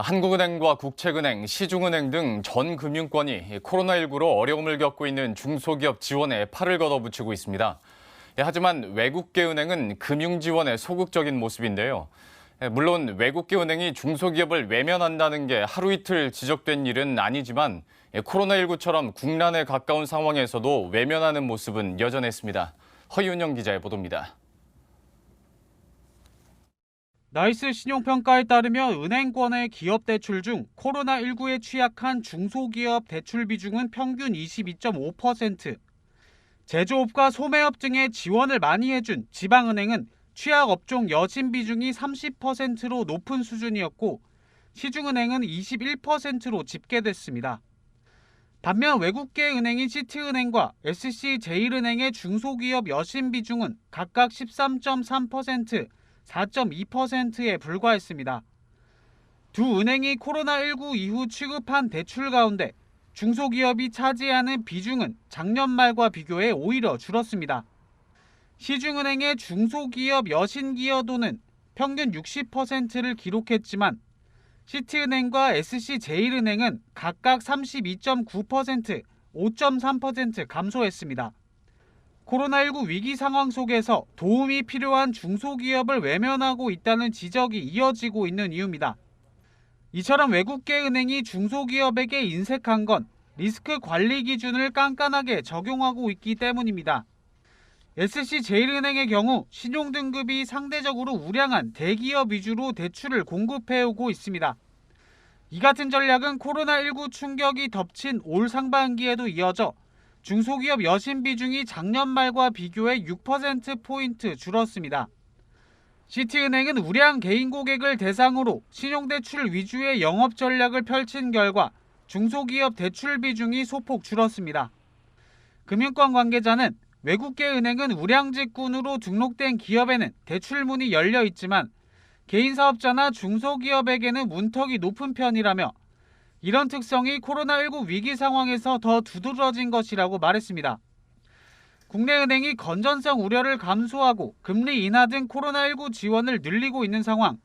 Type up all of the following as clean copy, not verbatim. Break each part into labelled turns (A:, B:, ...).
A: 한국은행과 국책은행, 시중은행 등 전 금융권이 코로나19로 어려움을 겪고 있는 중소기업 지원에 팔을 걷어붙이고 있습니다. 하지만 외국계 은행은 금융 지원에 소극적인 모습인데요. 물론 외국계 은행이 중소기업을 외면한다는 게 하루 이틀 지적된 일은 아니지만 코로나19처럼 국난에 가까운 상황에서도 외면하는 모습은 여전했습니다. 허윤영 기자의 보도입니다.
B: 나이스 신용평가에 따르면 은행권의 기업 대출 중 코로나19에 취약한 중소기업 대출 비중은 평균 22.5%, 제조업과 소매업 등의 지원을 많이 해준 지방은행은 취약 업종 여신 비중이 30%로 높은 수준이었고 시중은행은 21%로 집계됐습니다. 반면 외국계 은행인 시티은행과 SC제일은행의 중소기업 여신 비중은 각각 13.3%, 4.2%에 불과했습니다. 두 은행이 코로나19 이후 취급한 대출 가운데 중소기업이 차지하는 비중은 작년 말과 비교해 오히려 줄었습니다. 시중은행의 중소기업 여신기여도는 평균 60%를 기록했지만 시티은행과 SC제일은행은 각각 32.9%, 5.3% 감소했습니다. 코로나19 위기 상황 속에서 도움이 필요한 중소기업을 외면하고 있다는 지적이 이어지고 있는 이유입니다. 이처럼 외국계 은행이 중소기업에게 인색한 건 리스크 관리 기준을 깐깐하게 적용하고 있기 때문입니다. SC제일은행의 경우 신용등급이 상대적으로 우량한 대기업 위주로 대출을 공급해오고 있습니다. 이 같은 전략은 코로나19 충격이 덮친 올 상반기에도 이어져 중소기업 여신 비중이 작년 말과 비교해 6%포인트 줄었습니다. 시티은행은 우량 개인 고객을 대상으로 신용대출 위주의 영업 전략을 펼친 결과 중소기업 대출 비중이 소폭 줄었습니다. 금융권 관계자는 외국계 은행은 우량직군으로 등록된 기업에는 대출문이 열려 있지만 개인 사업자나 중소기업에게는 문턱이 높은 편이라며 이런 특성이 코로나19 위기 상황에서 더 두드러진 것이라고 말했습니다. 국내 은행이 건전성 우려를 감수하고 금리 인하 등 코로나19 지원을 늘리고 있는 상황.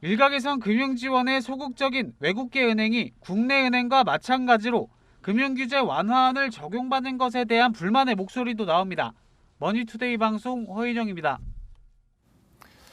B: 일각에선 금융 지원에 소극적인 외국계 은행이 국내 은행과 마찬가지로 금융규제 완화안을 적용받는 것에 대한 불만의 목소리도 나옵니다. 머니투데이 방송 허인영입니다.